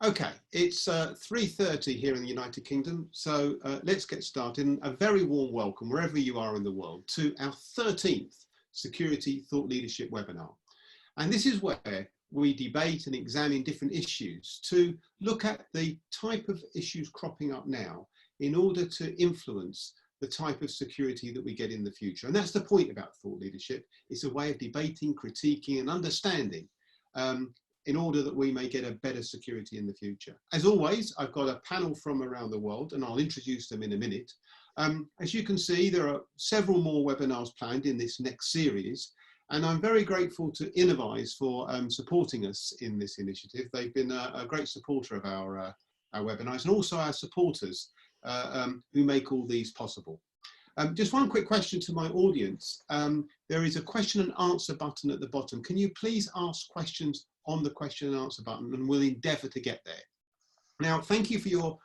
Okay, it's 3:30 here in the United Kingdom, so let's get started. And a very warm welcome, wherever you are in the world, to our 13th Security Thought Leadership webinar. And this is where we debate and examine different issues to look at the type of issues cropping up now in order to influence the type of security that we get in the future. And that's the point about thought leadership. It's a way of debating, critiquing, and understanding in order that we may get a better security in the future. As always, I've got a panel from around the world, and I'll introduce them in a minute. As you can see, there are several more webinars planned in this next series, and I'm very grateful to Innovise for supporting us in this initiative. They've been a great supporter of our webinars, and also our supporters who make all these possible. Just one quick question to my audience. There is a question and answer button at the bottom. Can you please ask questions on the question and answer button, and we'll endeavour to get there. Now, thank you for your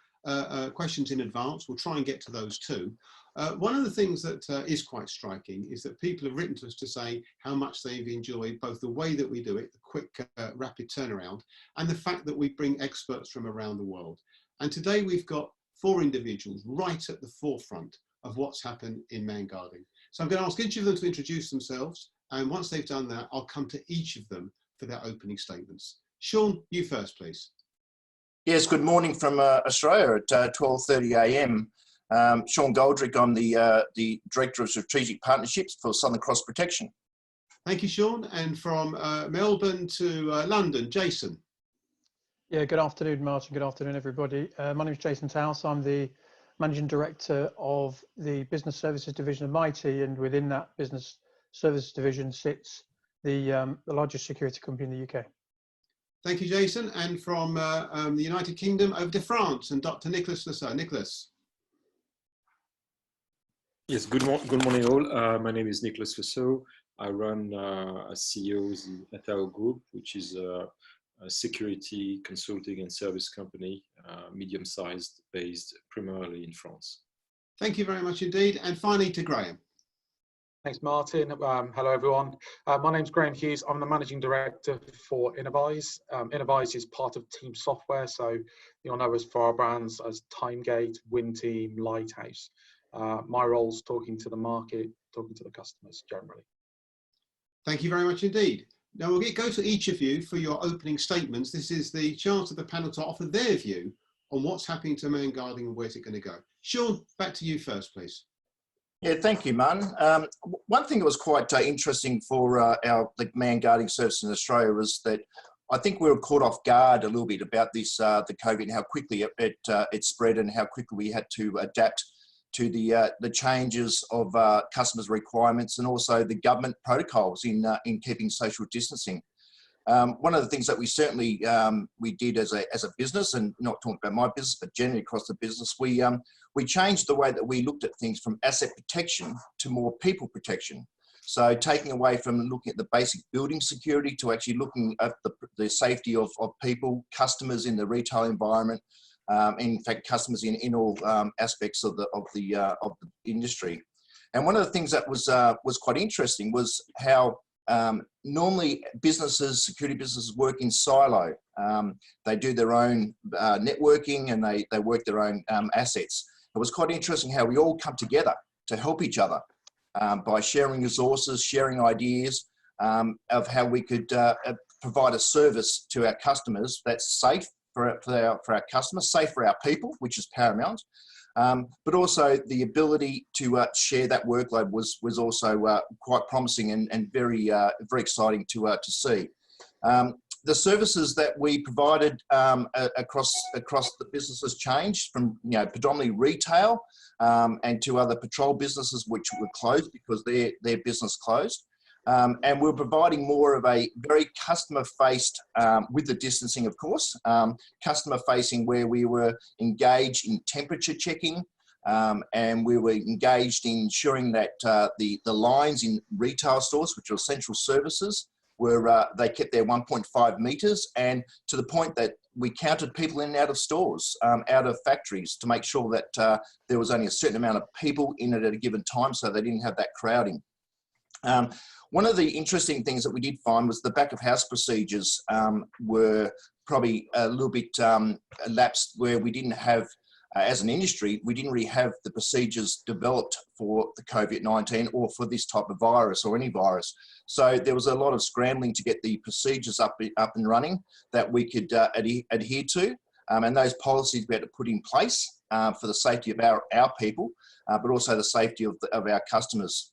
questions in advance. We'll try and get to those too. One of the things that is quite striking is that people have written to us to say how much they've enjoyed both the way that we do it, the quick, rapid turnaround, and the fact that we bring experts from around the world. And today we've got 4 individuals right at the forefront of what's happened in man guarding. So I'm going to ask each of them to introduce themselves, and once they've done that, I'll come to each of them for their opening statements. Sean, you first, please. Yes, good morning from Australia at 12:30 a.m. Sean Goldrick, I'm the Director of Strategic Partnerships for Southern Cross Protection. Thank you, Sean. And from Melbourne to London, Jason. Yeah, good afternoon, Martin. Good afternoon, everybody. My name is Jason Towse. I'm the Managing Director of the Business Services Division of Mighty, and within that Business Services Division sits the largest security company in the UK. Thank you, Jason. And from the United Kingdom over to France and Dr. Nicholas Lassau. Nicholas. Yes, good morning all. My name is Nicholas Lassau. I run as CEO the Atao Group, which is a security consulting and service company, medium-sized, based primarily in France. Thank you very much indeed. And finally to Graham. Thanks, Martin. Hello, everyone. My name's Graham Hughes. I'm the Managing Director for Innovise. Innovise is part of Team Software, so you'll know us for our brands as Timegate, Winteam, Lighthouse. My role's talking to the market, talking to the customers generally. Thank you very much indeed. Now we'll go to each of you for your opening statements. This is the chance of the panel to offer their view on what's happening to man guarding and where's it going to go. Sean, back to you first, please. Yeah, thank you, Martin. One thing that was quite interesting for the man guarding service in Australia was that I think we were caught off guard a little bit about this, the COVID, and how quickly it spread and how quickly we had to adapt to the changes of customers' requirements and also the government protocols in keeping social distancing. One of the things that we certainly we did as a business, and not talking about my business, but generally across the business, we changed the way that we looked at things from asset protection to more people protection. So taking away from looking at the basic building security to actually looking at the safety of people, customers in the retail environment, in fact, customers in all aspects of the industry. And one of the things that was quite interesting was how normally security businesses work in silo. They do their own networking and they work their own assets. It was quite interesting how we all come together to help each other by sharing resources, sharing ideas of how we could provide a service to our customers that's safe for our customers, safe for our people, which is paramount. But also the ability to share that workload was also quite promising and very exciting to see. The services that we provided across the businesses changed from predominantly retail and to other patrol businesses which were closed because their business closed. And we're providing more of a very customer-faced, with the distancing, of course, customer-facing where we were engaged in temperature checking, and we were engaged in ensuring that the lines in retail stores, which are essential services, they kept their 1.5 metres, and to the point that we counted people in and out of stores, out of factories, to make sure that there was only a certain amount of people in it at a given time so they didn't have that crowding. One of the interesting things that we did find was the back of house procedures were probably a little bit lapsed, where we didn't have, as an industry, we didn't really have the procedures developed for the COVID-19 or for this type of virus or any virus. So there was a lot of scrambling to get the procedures up and running that we could adhere to, and those policies we had to put in place for the safety of our people, but also the safety of our customers.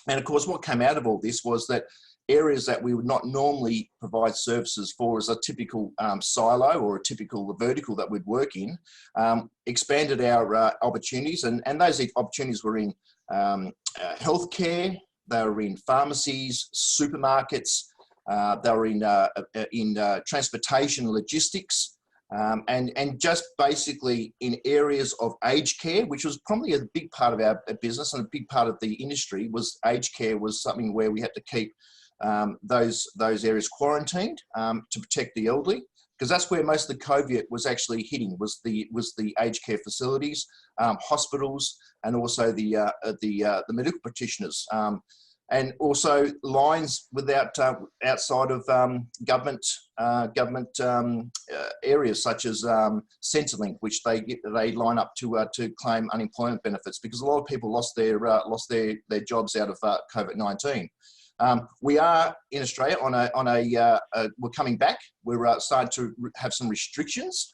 And of course, what came out of all this was that areas that we would not normally provide services for as a typical silo or a typical vertical that we'd work in, expanded our opportunities. And those opportunities were in healthcare, they were in pharmacies, supermarkets, they were in transportation, logistics, and just basically in areas of aged care, which was probably a big part of our business and a big part of the industry. Was aged care was something where we had to keep those areas quarantined to protect the elderly, because that's where most of the COVID was actually hitting, was the aged care facilities, hospitals, and also the medical practitioners. And also lines without outside of government areas, such as Centrelink, which they line up to claim unemployment benefits, because a lot of people lost their jobs out of COVID-19. We are in Australia we're coming back. We're starting to have some restrictions.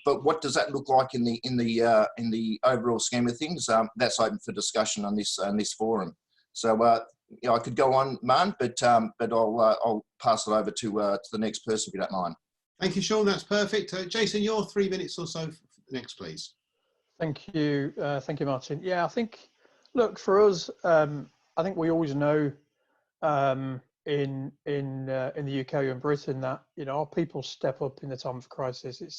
But what does that look like in the overall scheme of things? That's open for discussion on this forum. So I could go on, Man, but I'll pass it over to the next person, if you don't mind. Thank you, Sean. That's perfect. Jason, your 3 minutes or so next, please. Thank you, Martin. Yeah, I think, look, for us, I think we always know in the UK and Britain that our people step up in the time of crisis. It's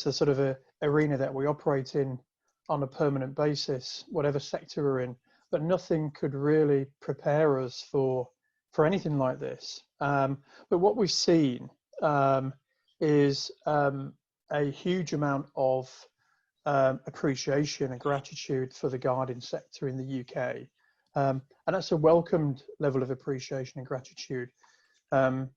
the sort of a arena that we operate in on a permanent basis, whatever sector we're in. But nothing could really prepare us for anything like this. But what we've seen is a huge amount of appreciation and gratitude for the guarding sector in the UK. And that's a welcomed level of appreciation and gratitude. To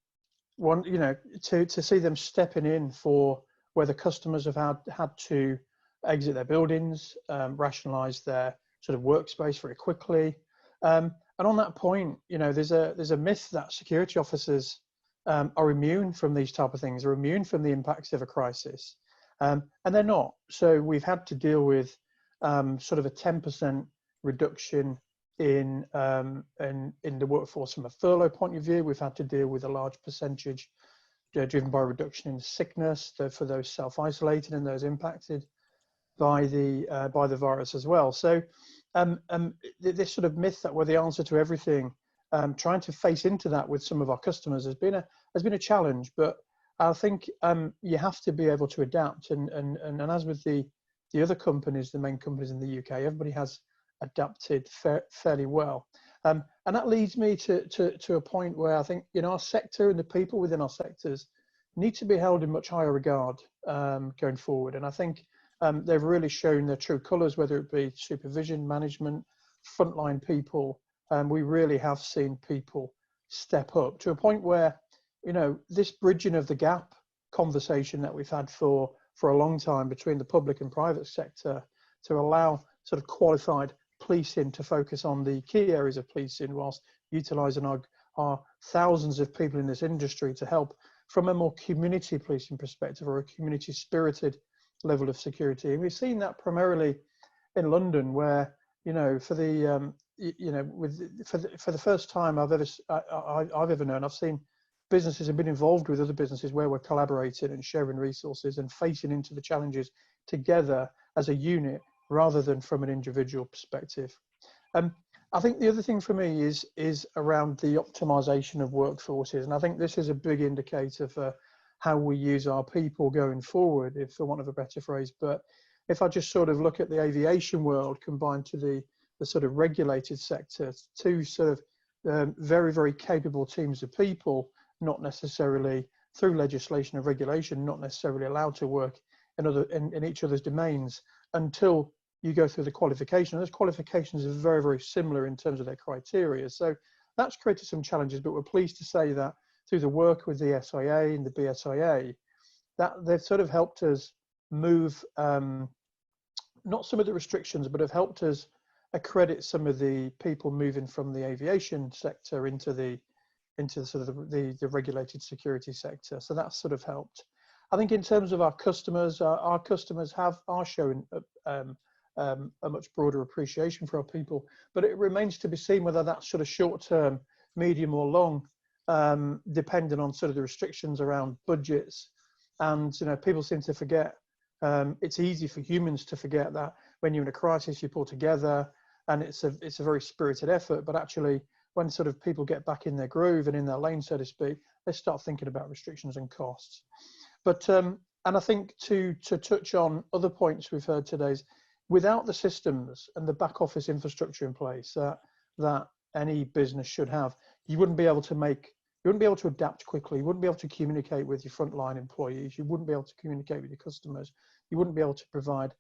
see them stepping in for where the customers have had to exit their buildings, rationalise their sort of workspace very quickly. And on that point, there's a myth that security officers are immune from these type of things, are immune from the impacts of a crisis. And they're not. So we've had to deal with sort of a 10% reduction in the workforce from a furlough point of view. We've had to deal with a large percentage driven by a reduction in sickness for those self-isolated and those impacted by the virus as well. So this sort of myth that we're the answer to everything, trying to face into that with some of our customers has been a challenge. But I think you have to be able to adapt, and as with the other companies, the main companies in the UK, everybody has adapted fairly well. And that leads me to a point where I think our sector and the people within our sectors need to be held in much higher regard going forward. And I think they've really shown their true colours, whether it be supervision, management, frontline people. We really have seen people step up to a point where, this bridging of the gap conversation that we've had for a long time between the public and private sector to allow sort of qualified policing to focus on the key areas of policing whilst utilising our thousands of people in this industry to help from a more community policing perspective or a community spirited level of security. And we've seen that primarily in London, where for the first time I've ever known, I've seen businesses have been involved with other businesses where we're collaborating and sharing resources and facing into the challenges together as a unit rather than from an individual perspective. I think the other thing for me is around the optimization of workforces, and I think this is a big indicator for how we use our people going forward, if for want of a better phrase. But if I just sort of look at the aviation world combined to the sort of regulated sector, two sort of very, very capable teams of people, not necessarily through legislation or regulation, not necessarily allowed to work in each other's domains until you go through the qualification. Those qualifications are very, very similar in terms of their criteria. So that's created some challenges, but we're pleased to say that through the work with the SIA and the BSIA, that they've sort of helped us move, not some of the restrictions, but have helped us accredit some of the people moving from the aviation sector into the sort of the regulated security sector. So that's sort of helped. I think in terms of our customers are showing a much broader appreciation for our people, but it remains to be seen whether that's sort of short term, medium or long, depending on sort of the restrictions around budgets. And people seem to forget, it's easy for humans to forget that when you're in a crisis you pull together, and it's a very spirited effort, but actually when sort of people get back in their groove and in their lane, so to speak, they start thinking about restrictions and costs. But and I think to touch on other points we've heard today is, without the systems and the back office infrastructure in place that any business should have, you wouldn't be able to adapt quickly. You wouldn't be able to communicate with your frontline employees. You wouldn't be able to communicate with your customers. You wouldn't be able to provide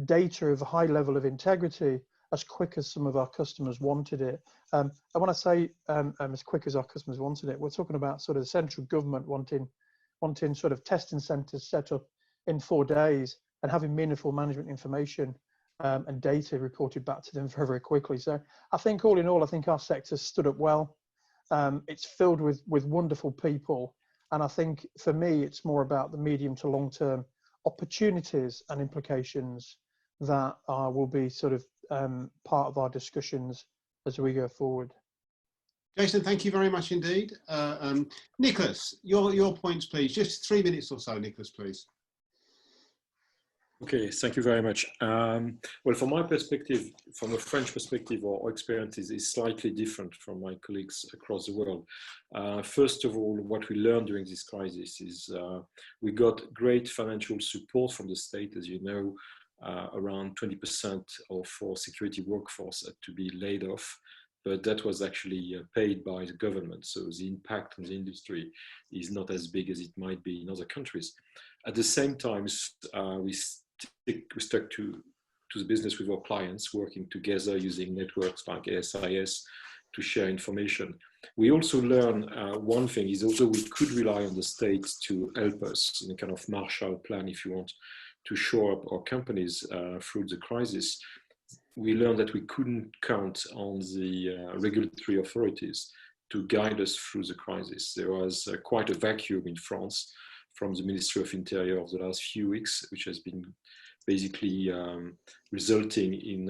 data of a high level of integrity as quick as some of our customers wanted it. And when I say as quick as our customers wanted it, we're talking about sort of the central government wanting sort of testing centres set up in 4 days and having meaningful management information and data reported back to them very, very quickly. So I think all in all, I think our sector stood up well. It's filled with wonderful people. And I think for me, it's more about the medium to long term opportunities and implications that will be sort of part of our discussions as we go forward. Jason, thank you very much indeed. Nicholas, your points, please. Just 3 minutes or so, Nicholas, please. Okay, thank you very much. Well, from my perspective, from a French perspective, our experience is slightly different from my colleagues across the world. First of all, what we learned during this crisis is we got great financial support from the state. As you know, around 20% of our security workforce had to be laid off, but that was actually paid by the government. So the impact on the industry is not as big as it might be in other countries. At the same time, we stuck to the business with our clients, working together using networks like SIS to share information. We also learned one thing is, although we could rely on the state to help us in a kind of Marshall Plan, if you want, to shore up our companies through the crisis, we learned that we couldn't count on the regulatory authorities to guide us through the crisis. There was quite a vacuum in France from the Ministry of Interior of the last few weeks, which has been basically resulting in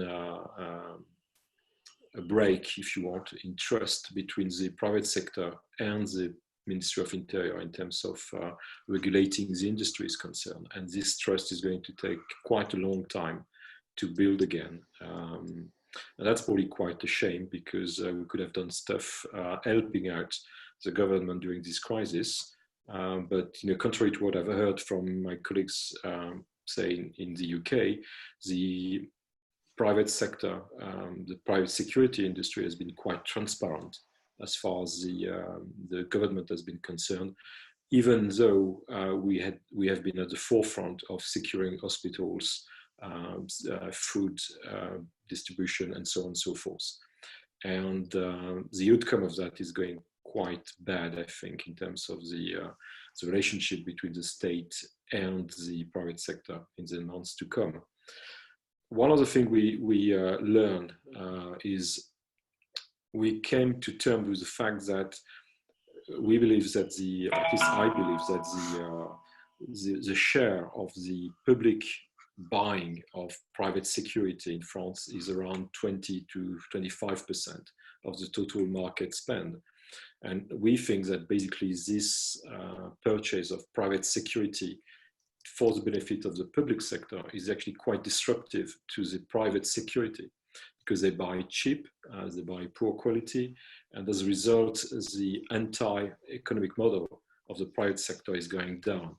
a break, if you want, in trust between the private sector and the Ministry of Interior in terms of regulating the industry is concerned. And this trust is going to take quite a long time to build again. And that's probably quite a shame, because we could have done stuff helping out the government during this crisis. But contrary to what I've heard from my colleagues saying in the UK, the private sector, the private security industry has been quite transparent as far as the government has been concerned, even though we have been at the forefront of securing hospitals, food distribution, and so on and so forth. And the outcome of that is going quite bad, I think, in terms of the relationship between the state and the private sector in the months to come. One other thing we learned is we came to terms with the fact that we believe that at least I believe that the share of the public buying of private security in France is around 20 to 25% of the total market spend. And we think that basically this purchase of private security for the benefit of the public sector is actually quite disruptive to the private security, because they buy cheap, they buy poor quality, and as a result, the entire economic model of the private sector is going down.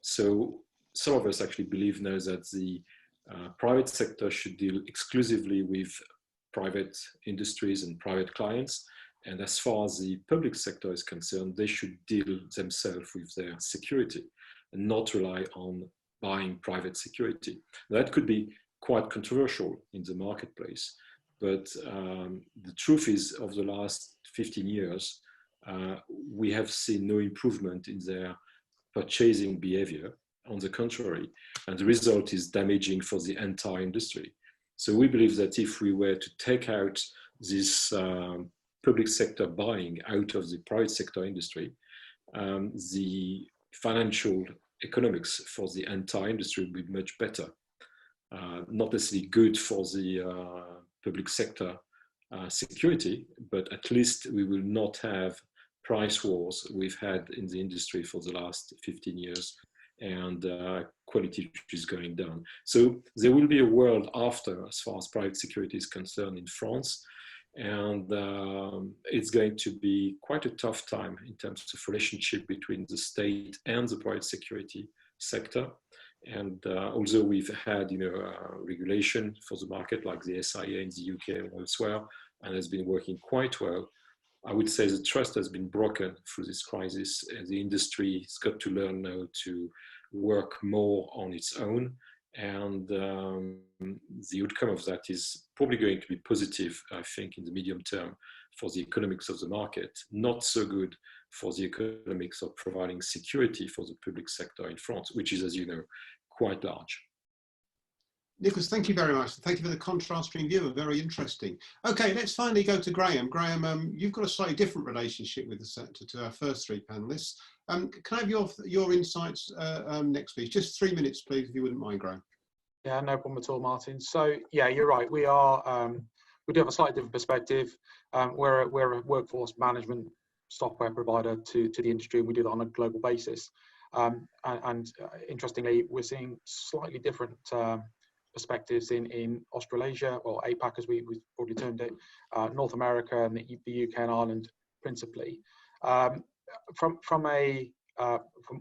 So some of us actually believe now that the private sector should deal exclusively with private industries and private clients. And as far as the public sector is concerned, they should deal themselves with their security and not rely on buying private security. That could be quite controversial in the marketplace. But the truth is, over the last 15 years, we have seen no improvement in their purchasing behavior. On the contrary, and the result is damaging for the entire industry. So we believe that if we were to take out this public sector buying out of the private sector industry, the financial economics for the entire industry would be much better. Not necessarily good for the public sector security, but at least we will not have price wars we've had in the industry for the last 15 years, and quality is going down. So there will be a world after, as far as private security is concerned, in France, and it's going to be quite a tough time in terms of relationship between the state and the private security sector. And although we've had, regulation for the market like the SIA in the UK and elsewhere, and has been working quite well, I would say the trust has been broken through this crisis. The industry has got to learn now to work more on its own. And the outcome of that is probably going to be positive, I think, in the medium term for the economics of the market. Not so good for the economics of providing security for the public sector in France, which is, as you know, quite large. Nicholas, thank you very much. Thank you for the contrasting view. Very interesting. Okay, let's finally go to Graham. Graham, you've got a slightly different relationship with the sector to our first three panelists. Can I have your insights next, please? Just 3 minutes, please, if you wouldn't mind, Graham. Yeah, no problem at all, Martin. So, yeah, you're right. We are we do have a slightly different perspective. We're a workforce management software provider to the industry. We do that on a global basis. And interestingly, we're seeing slightly different perspectives in Australasia, or APAC as we broadly termed it, North America and the UK and Ireland principally. From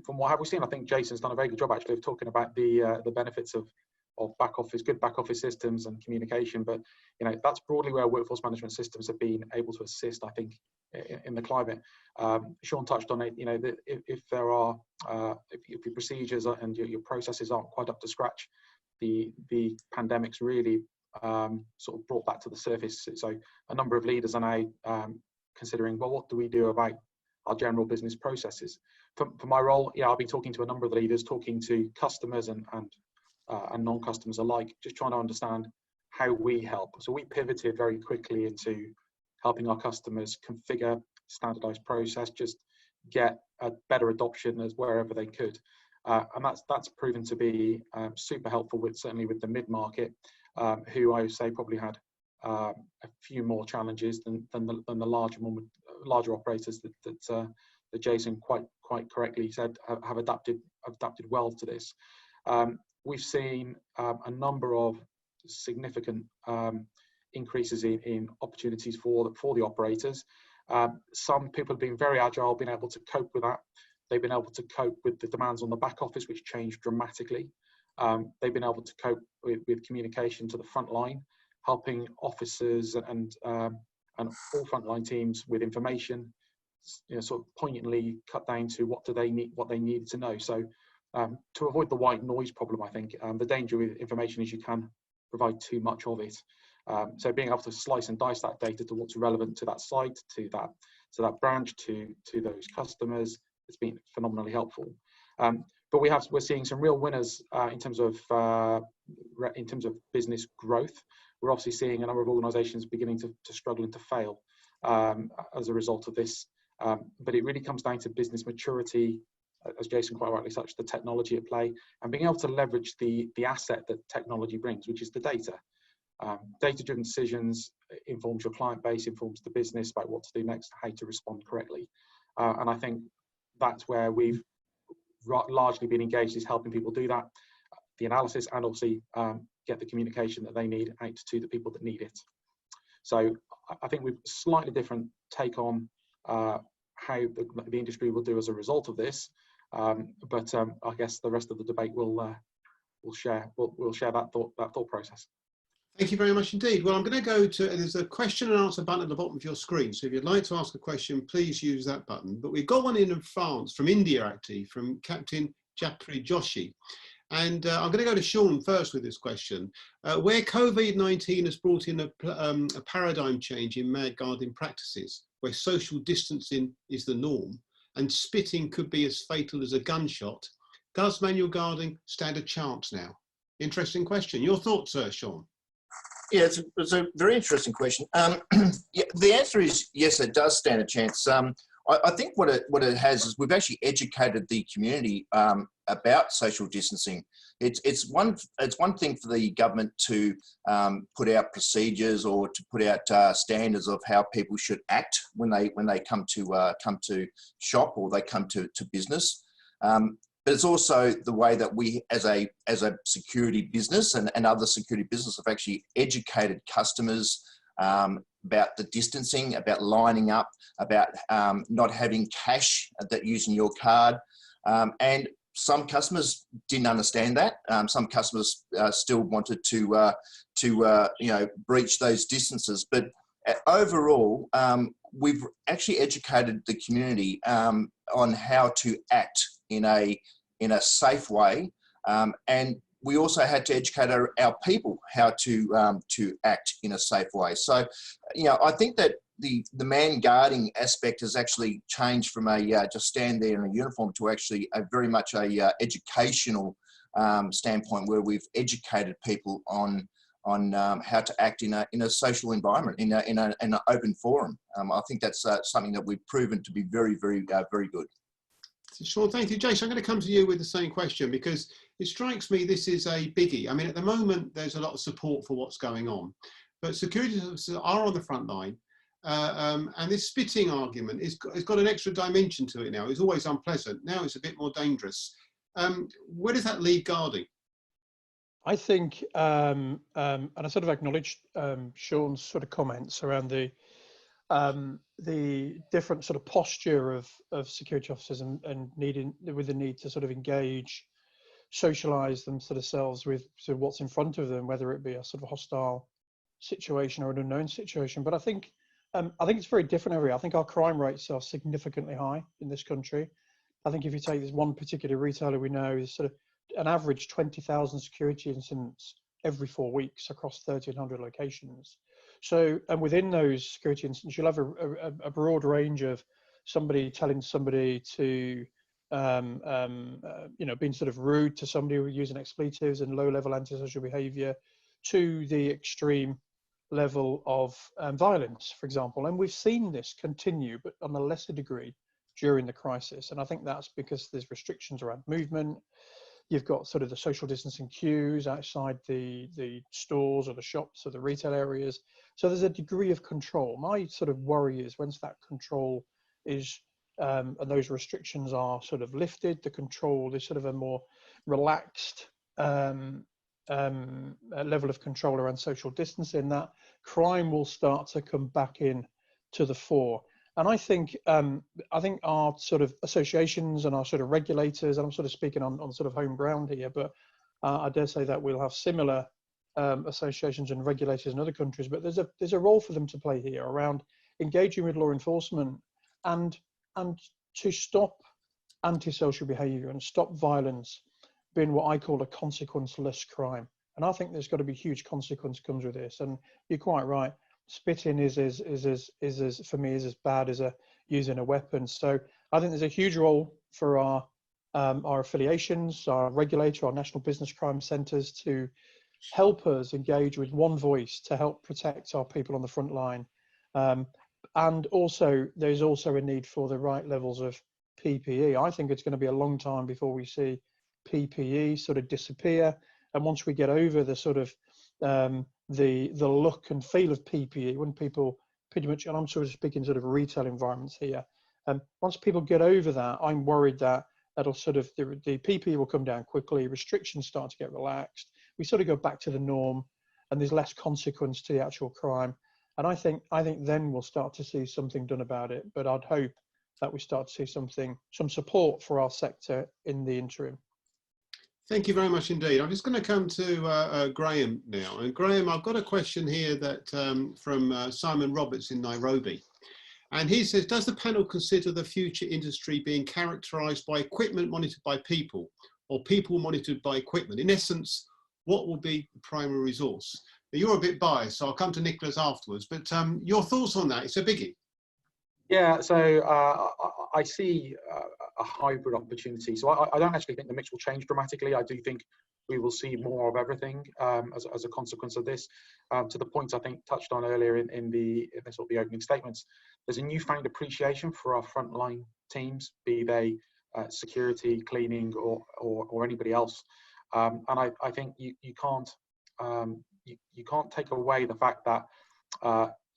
what have we seen, I think Jason's done a very good job actually of talking about the benefits of good back office systems and communication. But that's broadly where workforce management systems have been able to assist, I think, in the climate. Sean touched on it. That if there are if your procedures and your processes aren't quite up to scratch, the pandemic's really sort of brought that to the surface. So a number of leaders are now considering, well, what do we do about our general business processes? For my role, I've been talking to a number of the leaders, talking to customers and non-customers alike, just trying to understand how we help. So we pivoted very quickly into helping our customers configure standardized process, just get a better adoption as wherever they could. And that's proven to be super helpful certainly with the mid-market, who I would say probably had a few more challenges than the larger operators that Jason quite correctly said have adapted well to this. We've seen a number of significant increases in opportunities for the operators. Some people have been very agile, been able to cope with that. They've been able to cope with the demands on the back office, which changed dramatically. They've been able to cope with communication to the front line, helping officers and all frontline teams with information, sort of poignantly cut down to what they needed to know. So to avoid the white noise problem, I think the danger with information is you can provide too much of it. So being able to slice and dice that data to what's relevant to that site, to that branch, to those customers, it's been phenomenally helpful. But we're seeing some real winners in terms of business growth. We're obviously seeing a number of organisations beginning to struggle and to fail as a result of this. But it really comes down to business maturity, as Jason quite rightly touched, the technology at play, and being able to leverage the asset that technology brings, which is the data. Data-driven decisions informs your client base, informs the business about what to do next, how to respond correctly. And I think that's where we've largely been engaged, is helping people do that, the analysis, and obviously get the communication that they need out to the people that need it. So I think we've slightly different take on how the industry will do as a result of this. But I guess the rest of the debate will share that thought process. Thank you very much indeed. Well, I'm going to go to, there's a question and answer button at the bottom of your screen. So if you'd like to ask a question, please use that button. But we've got one in France, from India actually, from Captain Japri Joshi. And I'm going to go to Sean first with this question. Where COVID-19 has brought in a paradigm change in mad guarding practices, where social distancing is the norm and spitting could be as fatal as a gunshot, does manual guarding stand a chance now? Interesting question. Your thoughts, Sean? Yeah, it's a very interesting question. Yeah, the answer is yes, it does stand a chance. I think what it has is we've actually educated the community about social distancing. It's one thing for the government to put out procedures or to put out standards of how people should act when they come to shop or they come to business. But it's also the way that we, as a security business and other security business, have actually educated customers about the distancing, about lining up, about not having cash, that using your card. And some customers didn't understand that. Some customers still wanted to breach those distances. But overall, we've actually educated the community on how to act in a safe way, and we also had to educate our people how to act in a safe way. So, I think that the man guarding aspect has actually changed from a just stand there in a uniform to actually very much a educational standpoint, where we've educated people on how to act in a social environment, in an open forum. I think that's something that we've proven to be very, very, very good. Sean, thank you. Jason, I'm going to come to you with the same question, because it strikes me this is a biggie. I mean, at the moment, there's a lot of support for what's going on, but security officers are on the front line, and this spitting argument has got an extra dimension to it now. It's always unpleasant. Now it's a bit more dangerous. Where does that leave guarding? I think, and I sort of acknowledged Sean's sort of comments around the different sort of posture of security officers and with the need to sort of engage, socialize themselves with sort of what's in front of them, whether it be a sort of hostile situation or an unknown situation. But I think it's very different everywhere. I think our crime rates are significantly high in this country. I think if you take this one particular retailer we know is sort of an average 20,000 security incidents every 4 weeks across 1,300 locations. So, and within those security incidents, you'll have a broad range of somebody telling somebody to, being sort of rude to somebody using expletives and low-level antisocial behaviour, to the extreme level of violence, for example. And we've seen this continue, but on a lesser degree during the crisis. And I think that's because there's restrictions around movement. You've got sort of the social distancing queues outside the stores or the shops or the retail areas. So there's a degree of control. My sort of worry is once that control is, and those restrictions are sort of lifted, the control is sort of a more relaxed level of control around social distancing, that crime will start to come back in to the fore. And I think our sort of associations and our sort of regulators, and I'm sort of speaking on sort of home ground here, but I dare say that we'll have similar associations and regulators in other countries. But there's a role for them to play here around engaging with law enforcement and to stop antisocial behaviour and stop violence being what I call a consequenceless crime. And I think there's got to be huge consequence comes with this. And you're quite right. Spitting is for me is as bad as using a weapon. So I think there's a huge role for our affiliations, our regulator, our national business crime centres to help us engage with one voice to help protect our people on the front line. And also there's also a need for the right levels of PPE. I think it's going to be a long time before we see PPE sort of disappear. And once we get over the sort of the look and feel of PPE, when people pretty much, and I'm sort of speaking sort of retail environments here, once people get over that, I'm worried that that'll sort of, the PPE will come down quickly, restrictions start to get relaxed, we sort of go back to the norm, and there's less consequence to the actual crime. And I think then we'll start to see something done about it. But I'd hope that we start to see some support for our sector in the interim. Thank you very much indeed. I'm just going to come to Graham now. And Graham, I've got a question here that from Simon Roberts in Nairobi. And he says, does the panel consider the future industry being characterised by equipment monitored by people, or people monitored by equipment? In essence, what will be the primary resource? Now, you're a bit biased, so I'll come to Nicholas afterwards, but your thoughts on that? It's a biggie. Yeah, so I see a hybrid opportunity. So I don't actually think the mix will change dramatically. I do think we will see more of everything as a consequence of this. To the point I think touched on earlier in the sort of the opening statements, there's a newfound appreciation for our frontline teams, be they security, cleaning, or anybody else. And I think you can't take away the fact that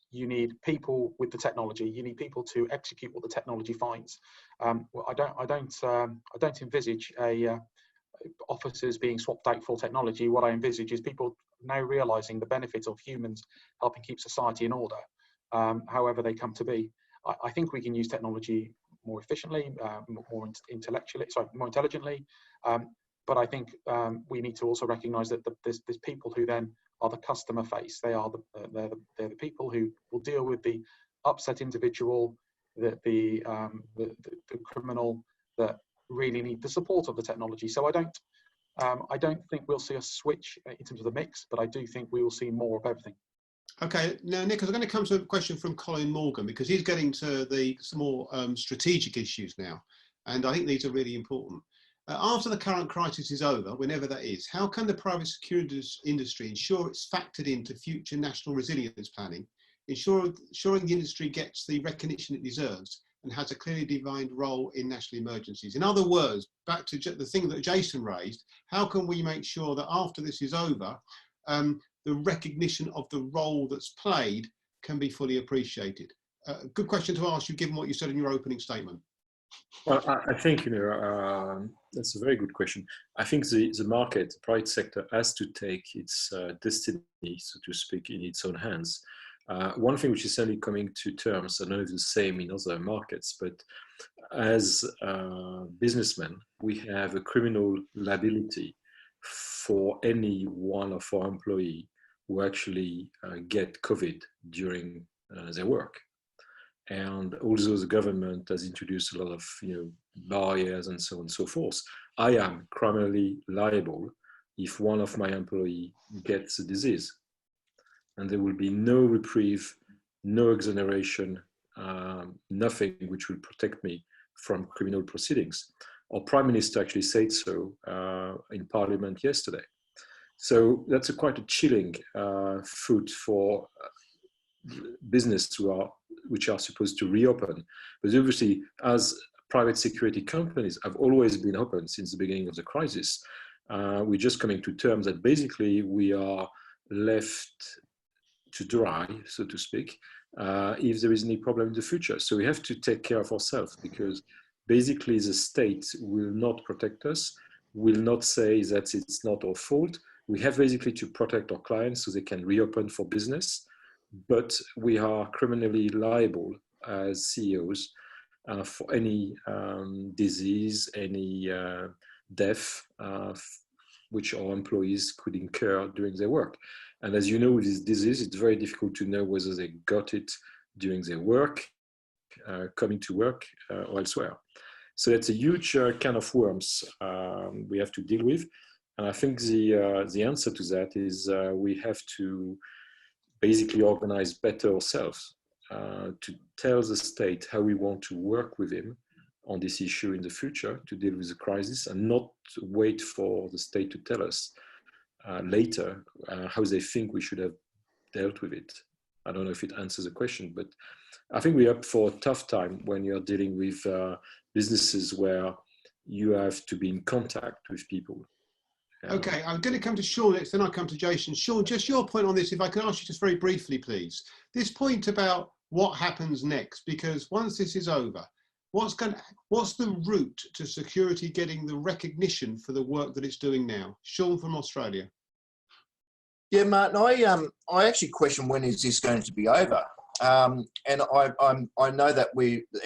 you need people with the technology. You need people to execute what the technology finds. Well, I don't envisage officers being swapped out for technology. What I envisage is people now realizing the benefits of humans helping keep society in order, however they come to be. I think we can use technology more efficiently, more intelligently. But I think we need to also recognise that there's people who then are the customer face. They're the people who will deal with the upset individual, the criminal that really need the support of the technology. So I don't think we'll see a switch in terms of the mix, but I do think we will see more of everything. Okay, now Nicholas, I'm going to come to a question from Colin Morgan, because he's getting to some more strategic issues now, and I think these are really important. After the current crisis is over, whenever that is, how can the private security industry ensure it's factored into future national resilience planning, ensuring the industry gets the recognition it deserves and has a clearly defined role in national emergencies? In other words, back to the thing that Jason raised, how can we make sure that after this is over, the recognition of the role that's played can be fully appreciated? Good question to ask you, given what you said in your opening statement. Well, I think, that's a very good question. I think the market, the private sector, has to take its destiny, so to speak, in its own hands. One thing which is certainly coming to terms, I don't know if it's the same in other markets, but as businessmen, we have a criminal liability for any one of our employees who actually get COVID during their work. And although the government has introduced a lot of barriers and so on and so forth, I am criminally liable if one of my employees gets the disease. And there will be no reprieve, no exoneration, nothing which will protect me from criminal proceedings. Our Prime Minister actually said so in Parliament yesterday. So that's quite a chilling food for business which are supposed to reopen. But obviously, as private security companies have always been open since the beginning of the crisis, we're just coming to terms that basically we are left to dry, so to speak, if there is any problem in the future. So we have to take care of ourselves, because basically the state will not protect us, will not say that it's not our fault. We have basically to protect our clients so they can reopen for business, but we are criminally liable as CEOs for any disease, any death which our employees could incur during their work. And as you know, with this disease, it's very difficult to know whether they got it during their work, coming to work, or elsewhere. So that's a huge can of worms we have to deal with. And I think the answer to that is we have to basically organize better ourselves to tell the state how we want to work with him on this issue in the future to deal with the crisis, and not wait for the state to tell us later how they think we should have dealt with it. I don't know if it answers the question, but I think we're up for a tough time when you're dealing with businesses where you have to be in contact with people. Okay, I'm going to come to Sean next, then I'll come to Jason. Sean, just your point on this, if I could ask you just very briefly, please. This point about what happens next, because once this is over, what's the route to security getting the recognition for the work that it's doing now? Sean from Australia. Yeah, Martin, I actually question, when is this going to be over? And I know that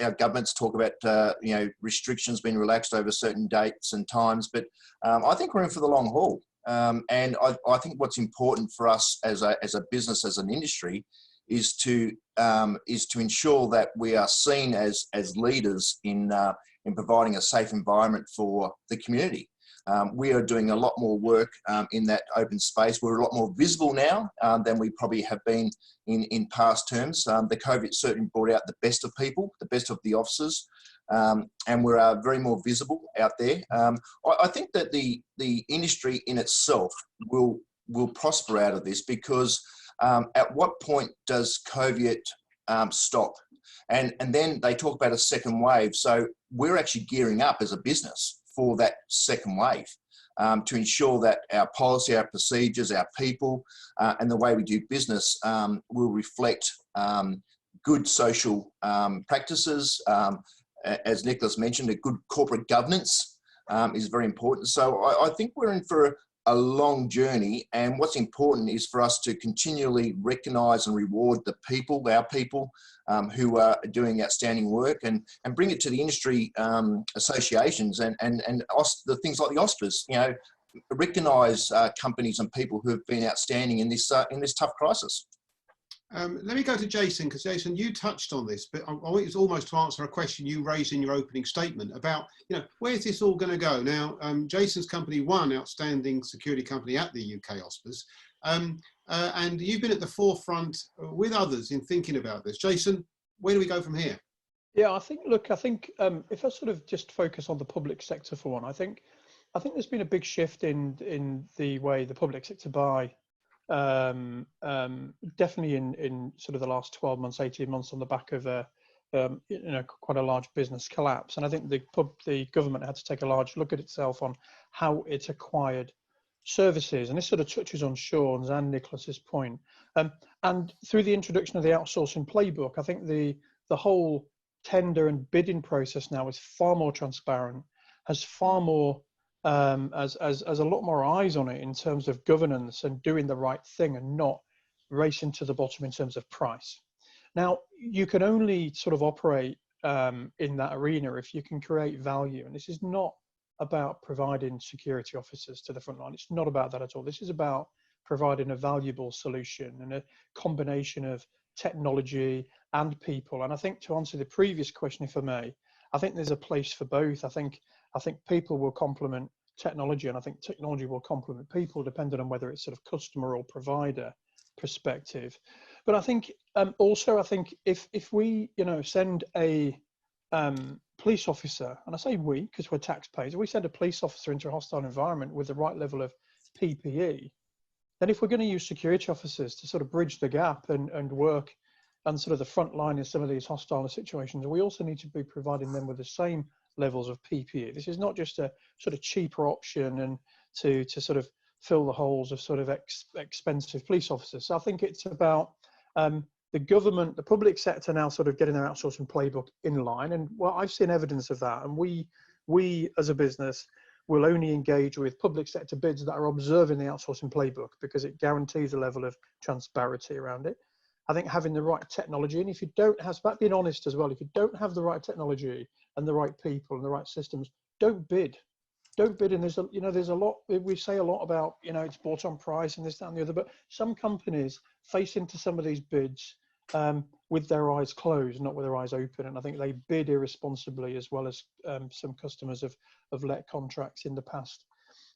our governments talk about restrictions being relaxed over certain dates and times, but I think we're in for the long haul. And I think what's important for us as a business, as an industry, is to ensure that we are seen as leaders in providing a safe environment for the community. We are doing a lot more work in that open space. We're a lot more visible now than we probably have been in past terms. The COVID certainly brought out the best of people, the best of the officers, and we're very more visible out there. I think that the industry in itself will prosper out of this, because at what point does COVID stop? And then they talk about a second wave. So we're actually gearing up as a business for that second wave to ensure that our policy, our procedures, our people, and the way we do business will reflect good social practices. As Nicholas mentioned, a good corporate governance is very important. So I think we're in for a long journey, and what's important is for us to continually recognise and reward the people, our people, who are doing outstanding work, and bring it to the industry associations and the things like the OSPAs, you know, recognise companies and people who have been outstanding in this tough crisis. Let me go to Jason, because Jason, you touched on this, but I want you almost to answer a question you raised in your opening statement about, you know, where's this all going to go? Now, Jason's company won Outstanding Security Company at the UK OSPAs, and you've been at the forefront with others in thinking about this. Jason, where do we go from here? Yeah, I think if I sort of just focus on the public sector for one, I think there's been a big shift in the way the public sector buy. Definitely in sort of the last 12 months, 18 months, on the back of quite a large business collapse. And I think the government had to take a large look at itself on how it acquired services. And this sort of touches on Sean's and Nicholas's point. And through the introduction of the outsourcing playbook, I think the whole tender and bidding process now is far more transparent, has far more as a lot more eyes on it in terms of governance and doing the right thing and not racing to the bottom in terms of price. Now, you can only sort of operate in that arena if you can create value. And this is not about providing security officers to the front line. It's not about that at all. This is about providing a valuable solution and a combination of technology and people. And I think, to answer the previous question, if I may, I think there's a place for both. I think people will complement technology, and I think technology will complement people, depending on whether it's sort of customer or provider perspective. But I think also, I think if we, you know, send a police officer, and I say we because we're taxpayers, if we send a police officer into a hostile environment with the right level of PPE, then if we're going to use security officers to sort of bridge the gap and work and sort of the front line in some of these hostile situations, we also need to be providing them with the same levels of PPE. This is not just a sort of cheaper option and to sort of fill the holes of sort of expensive police officers. So I think it's about the government, the public sector now sort of getting their outsourcing playbook in line. And well, I've seen evidence of that. And we as a business will only engage with public sector bids that are observing the outsourcing playbook, because it guarantees a level of transparency around it. I think having the right technology, and if you don't have, about being honest as well, if you don't have the right technology and the right people and the right systems, don't bid. Don't bid. And there's a lot, we say a lot about, you know, it's bought on price and this, that and the other, but some companies face into some of these bids with their eyes closed, not with their eyes open. And I think they bid irresponsibly, as well as some customers have let contracts in the past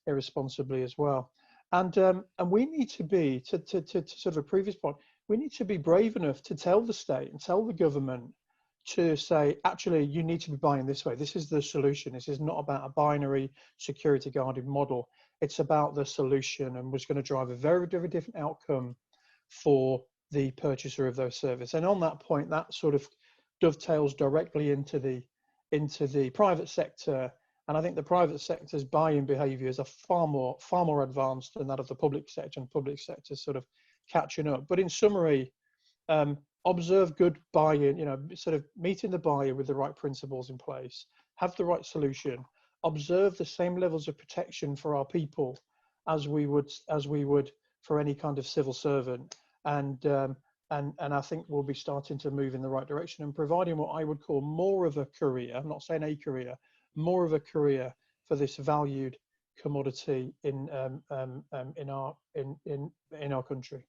irresponsibly as well. And we need to be, to sort of a previous point, we need to be brave enough to tell the state and tell the government to say, actually, you need to be buying this way. This is the solution. This is not about a binary security guarded model. It's about the solution, and was going to drive a very, very different outcome for the purchaser of those services. And on that point, that sort of dovetails directly into the private sector. And I think the private sector's buying behaviours are far more advanced than that of the public sector, and public sector sort of catching up. But in summary, observe good buying, you know, sort of meeting the buyer with the right principles in place, have the right solution, observe the same levels of protection for our people as we would for any kind of civil servant. And I think we'll be starting to move in the right direction and providing what I would call more of a career, I'm not saying a career, more of a career for this valued commodity in our country.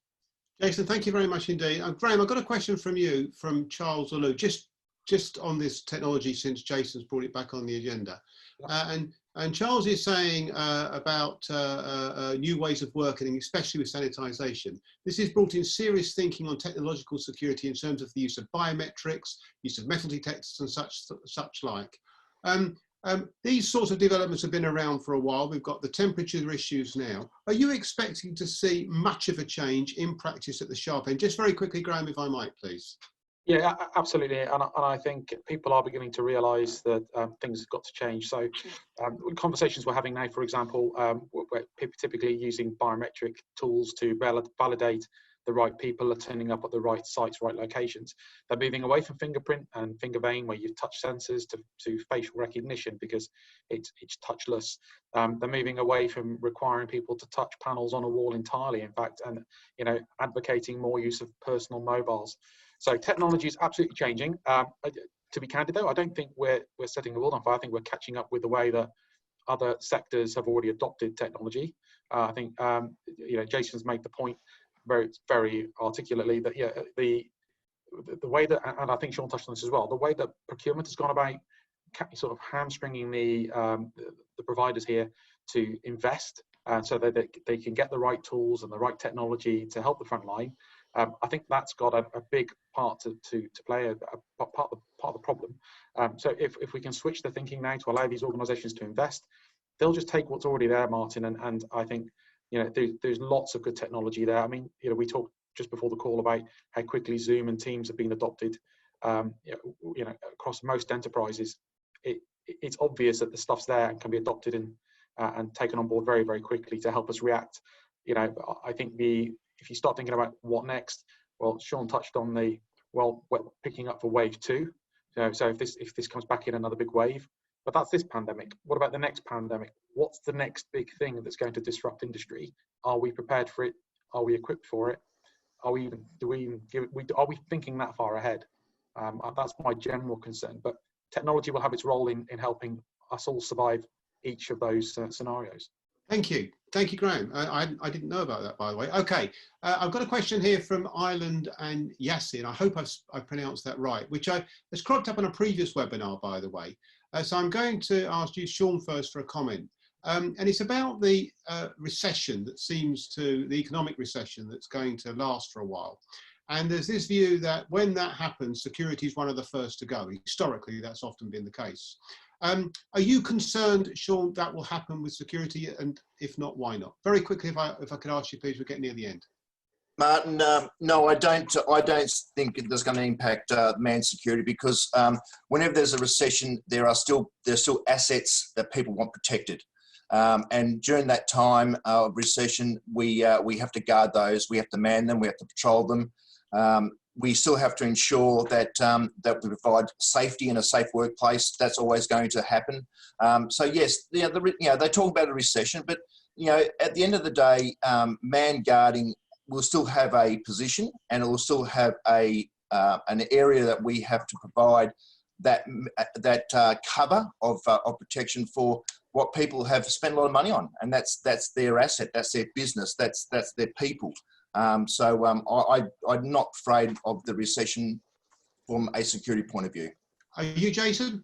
Jason, thank you very much indeed. Graham, I've got a question from you, from Charles Alou, just on this technology, since Jason's brought it back on the agenda. And And Charles is saying about new ways of working, especially with sanitisation. This has brought in serious thinking on technological security in terms of the use of biometrics, use of metal detectors and such like. These sorts of developments have been around for a while. We've got the temperature issues now. Are you expecting to see much of a change in practice at the sharp end? Just very quickly, Graham, if I might, please. Yeah, absolutely, and I think people are beginning to realise that things have got to change. So, conversations we're having now, for example, we're typically using biometric tools to validate the right people are turning up at the right sites, right locations. They're moving away from fingerprint and finger vein, where you touch sensors, to facial recognition, because it's touchless. They're moving away from requiring people to touch panels on a wall entirely, in fact, and advocating more use of personal mobiles. So technology is absolutely changing. To be candid, though, I don't think we're setting the world on fire. I think we're catching up with the way that other sectors have already adopted technology. I think Jason's made the point very articulately that the way that, and I think Sean touched on this as well, the way that procurement has gone about sort of hamstringing the providers here to invest, so that they can get the right tools and the right technology to help the front line. I think that's got a big part to play, a part of the problem. So if we can switch the thinking now to allow these organisations to invest, they'll just take what's already there, Martin. And I think there's lots of good technology there. I mean, we talked just before the call about how quickly Zoom and Teams have been adopted. Across most enterprises, it's obvious that the stuff's there and can be adopted and taken on board very, very quickly to help us react. I think if you start thinking about what next, well, Sean touched on we're picking up for wave 2. So if this comes back in another big wave, but that's this pandemic. What about the next pandemic? What's the next big thing that's going to disrupt industry? Are we prepared for it? Are we equipped for it? Are we thinking that far ahead? That's my general concern. But technology will have its role in helping us all survive each of those scenarios. Thank you, Graham. I didn't know about that, by the way. Okay, I've got a question here from Ireland and Yassin. I hope I've pronounced that right, which has cropped up on a previous webinar, by the way. So I'm going to ask you, Sean, first for a comment. And it's about the recession the economic recession that's going to last for a while. And there's this view that when that happens, security is one of the first to go. Historically, that's often been the case. Are you concerned, Sean, that will happen with security? And if not, why not? Very quickly, if I could ask you, please, we're getting near the end. Martin, no, I don't think there's going to impact manned security, because whenever there's a recession, there's still assets that people want protected. And during that time of recession, we have to guard those. We have to man them. We have to patrol them. We still have to ensure that that we provide safety in a safe workplace. That's always going to happen. So yes, they talk about a recession, but at the end of the day, man guarding will still have a position, and it will still have an area that we have to provide that cover of protection for what people have spent a lot of money on, and that's their asset, that's their business, that's their people. So I'm not afraid of the recession from a security point of view. Are you, Jason?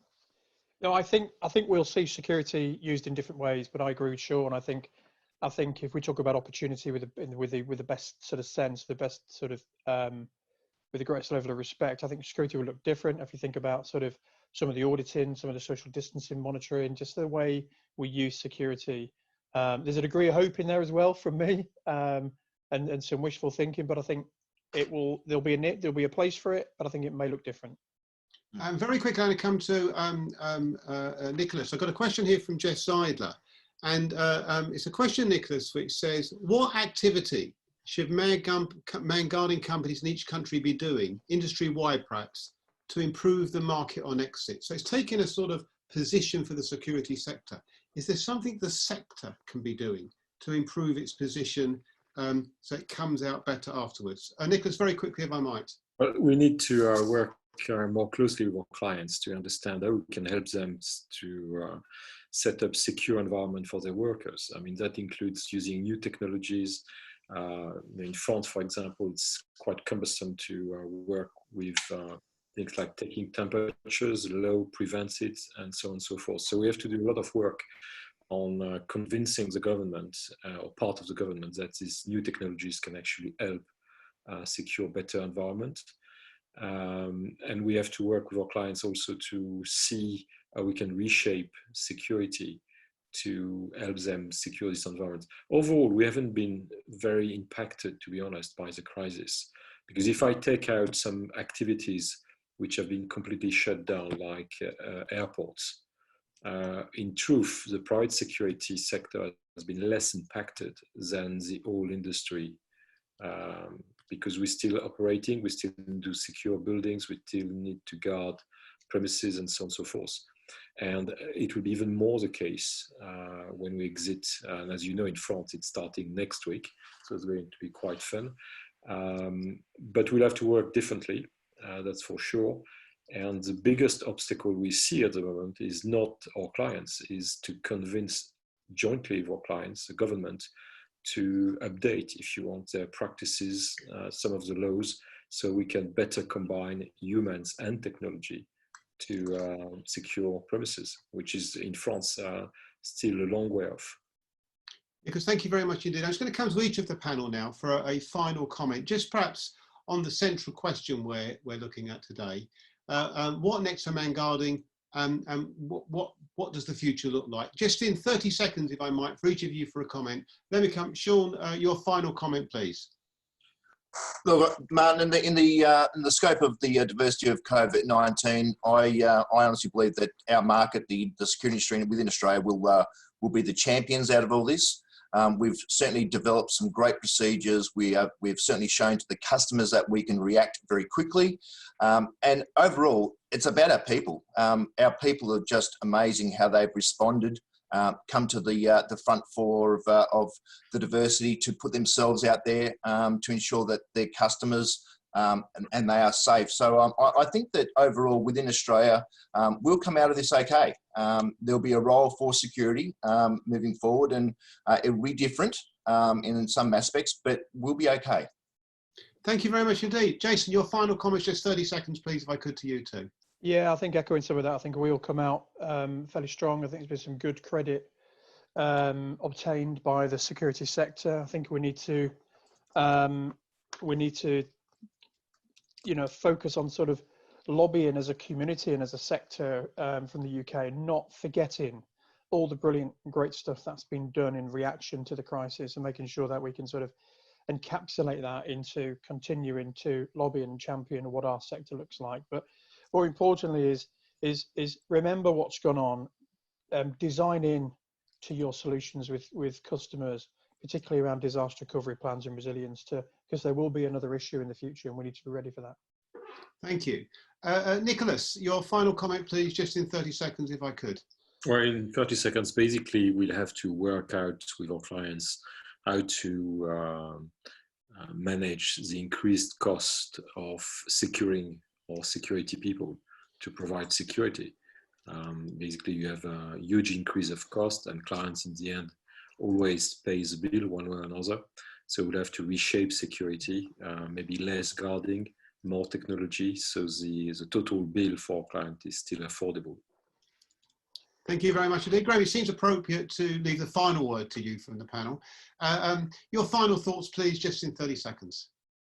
No, I think we'll see security used in different ways, but I agree with Sean. I think if we talk about opportunity with the best sort of sense, the best sort of with the greatest level of respect, I think security will look different. If you think about sort of some of the auditing, some of the social distancing monitoring, just the way we use security. There's a degree of hope in there as well from me, and some wishful thinking, but I think there'll be a place for it, but I think it may look different. Very quickly, I'm going to come to Nicholas. I've got a question here from Jeff Seidler, and it's a question, Nicholas, which says, what activity should man guarding companies in each country be doing, industry-wide perhaps, to improve the market on exit? So it's taking a sort of position for the security sector. Is there something the sector can be doing to improve its position so it comes out better afterwards? Nicholas, very quickly, if I might. Well, we need to work more closely with our clients to understand how we can help them to set up secure environment for their workers. I mean, that includes using new technologies. In France, for example, it's quite cumbersome to work with things like taking temperatures, low prevents it, and so on and so forth. So we have to do a lot of work on convincing the government or part of the government that these new technologies can actually help secure better environment. And we have to work with our clients also to see how we can reshape security to help them secure this environment. Overall, we haven't been very impacted, to be honest, by the crisis. Because if I take out some activities which have been completely shut down, like airports, in truth, the private security sector has been less impacted than the whole industry, because we're still operating, we still do secure buildings, we still need to guard premises and so on and so forth. And it will be even more the case when we exit. And as you know, in France, it's starting next week, so it's going to be quite fun. But we'll have to work differently, that's for sure. And the biggest obstacle we see at the moment is not our clients, is to convince jointly with our clients, the government, to update, if you want, their practices, some of the laws, so we can better combine humans and technology to secure premises, which is in France still a long way off. Because thank you very much indeed. I'm just going to come to each of the panel now for a final comment, just perhaps on the central question we're looking at today. What next for man guarding, and what does the future look like? Just in 30 seconds, if I might, for each of you for a comment. Let me come, Sean, your final comment, please. Look, Martin, in the scope of the diversity of COVID-19, I honestly believe that our market, the security industry within Australia, will be the champions out of all this. We've certainly developed some great procedures. We've certainly shown to the customers that we can react very quickly. And overall, it's about our people. Our people are just amazing how they've responded, come to the front floor of the diversity to put themselves out there to ensure that their customers and they are safe. So I think that overall within Australia, we'll come out of this okay. There'll be a role for security moving forward, and it will be different in some aspects, but we'll be okay. Thank you very much indeed. Jason, your final comments, just 30 seconds, please, if I could, to you too. Yeah, I think echoing some of that, I think we'll come out fairly strong. I think there's been some good credit obtained by the security sector. I think we need to focus on sort of lobbying as a community and as a sector from the UK, not forgetting all the brilliant and great stuff that's been done in reaction to the crisis, and making sure that we can sort of encapsulate that into continuing to lobby and champion what our sector looks like. But more importantly is remember what's gone on, design in to your solutions with customers, particularly around disaster recovery plans and resilience, because there will be another issue in the future and we need to be ready for that. Thank you. Nicholas, your final comment, please, just in 30 seconds, if I could. Well, in 30 seconds, basically, we'll have to work out with our clients how to manage the increased cost of securing or security people to provide security. Basically, you have a huge increase of cost, and clients in the end always pay the bill one way or another. So we'll have to reshape security, maybe less guarding, more technology, so the total bill for a client is still affordable. Thank you very much indeed. Graham, it seems appropriate to leave the final word to you from the panel. Your final thoughts, please, just in 30 seconds.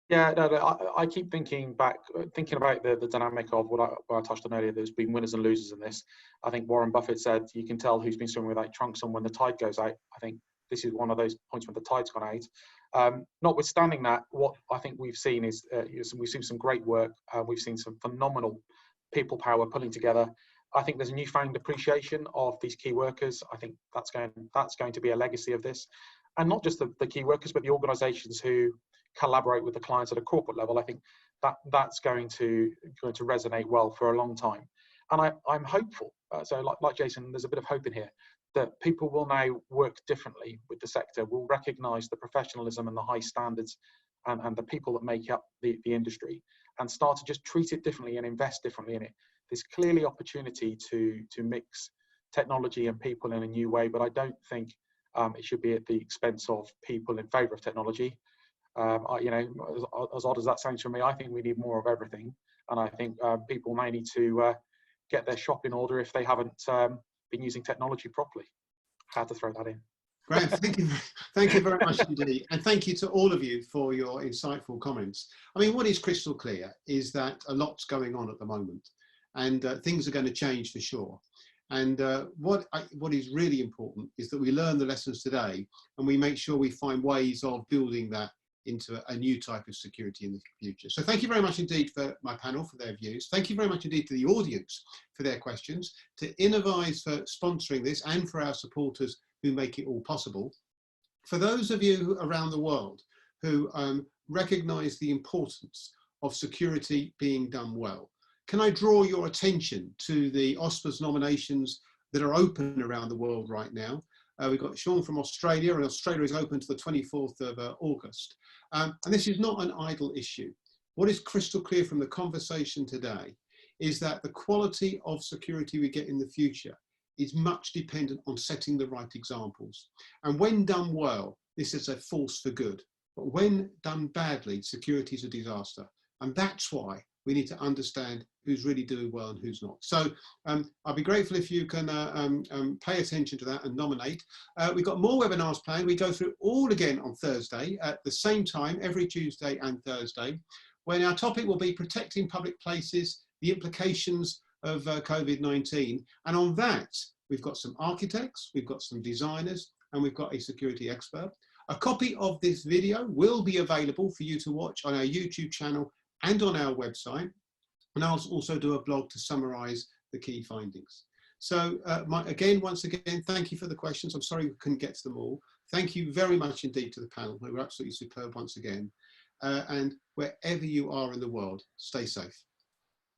Yeah, no, I keep thinking about the dynamic of what I touched on earlier. There's been winners and losers in this. I think Warren Buffett said, you can tell who's been swimming without trunks and when the tide goes out. I think this is one of those points when the tide's gone out. Notwithstanding that, what I think we've seen is we've seen some great work. We've seen some phenomenal people power pulling together. I think there's a newfound appreciation of these key workers. I think that's going to be a legacy of this, and not just the key workers, but the organisations who collaborate with the clients at a corporate level. I think that's going to resonate well for a long time, and I'm hopeful. So like Jason, there's a bit of hope in here that people will now work differently with the sector. Will recognise the professionalism and the high standards and the people that make up the industry, and start to just treat it differently and invest differently in it. There's clearly opportunity to mix technology and people in a new way, but I don't think it should be at the expense of people in favour of technology. As odd as that sounds for me, I think we need more of everything, and I think people may need to get their shop in order if they haven't been using technology properly. had to throw that in. Graham, thank you very much indeed. And thank you to all of you for your insightful comments. I mean, what is crystal clear is that a lot's going on at the moment, and things are going to change for sure. And what is really important is that we learn the lessons today, and we make sure we find ways of building that into a new type of security in the future. So thank you very much indeed for my panel, for their views. Thank you very much indeed to the audience for their questions, to Innovise for sponsoring this, and for our supporters who make it all possible. For those of you around the world who recognise the importance of security being done well, can I draw your attention to the OSPA's nominations that are open around the world right now? We've got Sean from Australia, and Australia is open to the 24th of August. And this is not an idle issue. What is crystal clear from the conversation today is that the quality of security we get in the future is much dependent on setting the right examples. And when done well, this is a force for good. But when done badly, security is a disaster. And that's why we need to understand who's really doing well and who's not. So I'll be grateful if you can pay attention to that and nominate. We've got more webinars planned. We go through all again on Thursday at the same time, every Tuesday and Thursday, when our topic will be protecting public places, the implications of COVID-19. And on that, we've got some architects, we've got some designers, and we've got a security expert. A copy of this video will be available for you to watch on our YouTube channel and on our website. And I'll also do a blog to summarize the key findings. So once again, thank you for the questions. I'm sorry we couldn't get to them all. Thank you very much indeed to the panel. They were absolutely superb once again. And wherever you are in the world, stay safe.